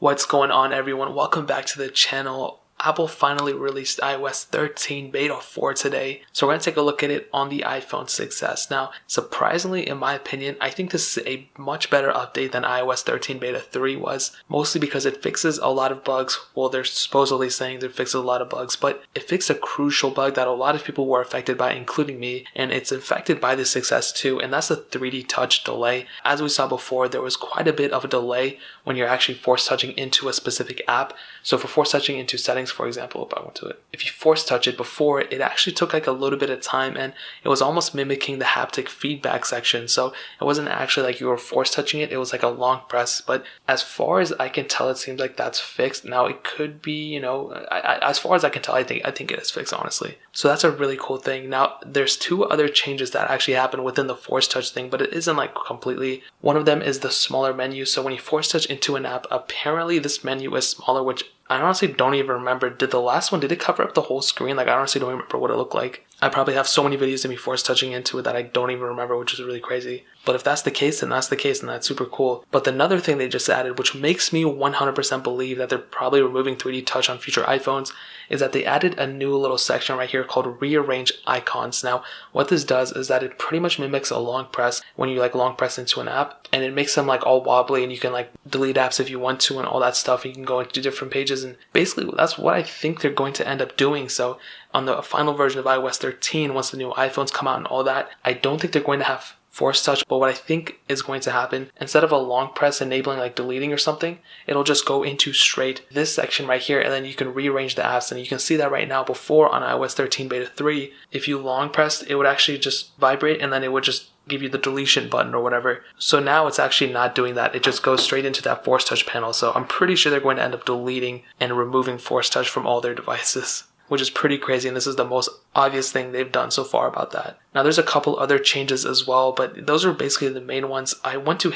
What's going on, everyone? Welcome back to the channel. Apple finally released iOS 13 Beta 4 today, so we're going to take a look at it on the iPhone 6s. Now, surprisingly, in my opinion, I think this is a much better update than iOS 13 Beta 3 was, mostly because it fixes a lot of bugs. Well, they're supposedly saying it fixes a lot of bugs, but it fixed a crucial bug that a lot of people were affected by, including me, and it's affected by the 6s too, and that's the 3D touch delay. As we saw before, there was quite a bit of a delay when you're actually force touching into a specific app. So for force touching into settings, for example, if you force touch it before, it actually took like a little bit of time, and it was almost mimicking the haptic feedback section. So it wasn't actually like you were force touching it, it was like a long press. But as far as I can tell, it seems like that's fixed. Now it could be, as far as I can tell, I think it is fixed, honestly. So that's a really cool thing. Now there's two other changes that actually happen within the force touch thing, but it isn't like completely. One of them is the smaller menu. So when you force touch into an app, apparently this menu is smaller, which I honestly don't even remember. Did the last one, did it cover up the whole screen? Like, I honestly don't remember what it looked like. I probably have so many videos of me force touching into it that I don't even remember, which is really crazy. But if that's the case, then that's the case, and that's super cool. But another thing they just added, which makes me 100% believe that they're probably removing 3D touch on future iPhones, is that they added a new little section right here called Rearranged Icons. Now, what this does is that it pretty much mimics a long press when you like long press into an app, and it makes them like all wobbly, and you can like delete apps if you want to and all that stuff. You can go into different pages, and basically that's what I think they're going to end up doing. So on the final version of iOS 13, once the new iPhones come out and all that, I don't think they're going to have force touch, but what I think is going to happen, instead of a long press enabling like deleting or something, it'll just go into straight this section right here, and then you can rearrange the apps. And you can see that right now. Before on iOS 13 Beta 3, if you long pressed, it would actually just vibrate, and then it would just give you the deletion button or whatever. So now it's actually not doing that. It just goes straight into that force touch panel. So I'm pretty sure they're going to end up deleting and removing force touch from all their devices, which is pretty crazy, and this is the most obvious thing they've done so far about that. Now there's a couple other changes as well, but those are basically the main ones I want to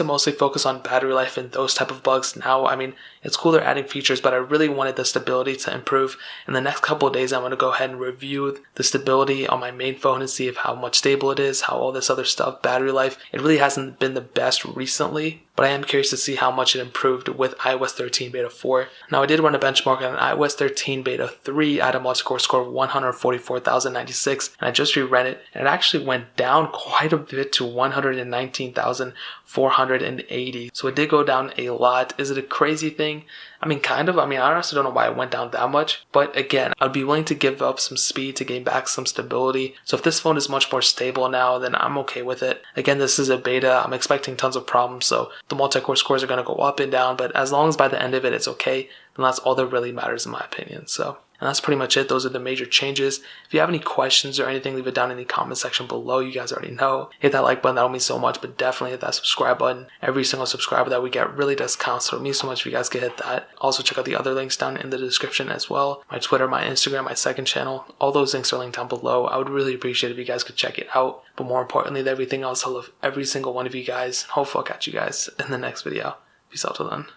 mostly focus on battery life and those type of bugs. Now, I mean, it's cool they're adding features, but I really wanted the stability to improve. In the next couple of days, I'm going to go ahead and review the stability on my main phone and see how much stable it is, how all this other stuff, battery life. It really hasn't been the best recently, but I am curious to see how much it improved with iOS 13 Beta 4. Now, I did run a benchmark on iOS 13 Beta 3 at a multi-core score of 144,096, and I just reran it, and it actually went down quite a bit to 119,480. So it did go down a lot. Is it a crazy thing? I mean, kind of. I honestly don't know why it went down that much. But again, I'd be willing to give up some speed to gain back some stability. So if this phone is much more stable now, then I'm okay with it. Again, this is a beta. I'm expecting tons of problems. So the multi-core scores are going to go up and down. But as long as by the end of it, it's okay, then that's all that really matters in my opinion. And that's pretty much it. Those are the major changes. If you have any questions or anything, leave it down in the comment section below. You guys already know. Hit that like button. That would mean so much. But definitely hit that subscribe button. Every single subscriber that we get really does count. So it means so much if you guys could hit that. Also, check out the other links down in the description as well. My Twitter, my Instagram, my second channel. All those links are linked down below. I would really appreciate it if you guys could check it out. But more importantly than everything else, I love every single one of you guys. Hopefully I'll catch you guys in the next video. Peace out till then.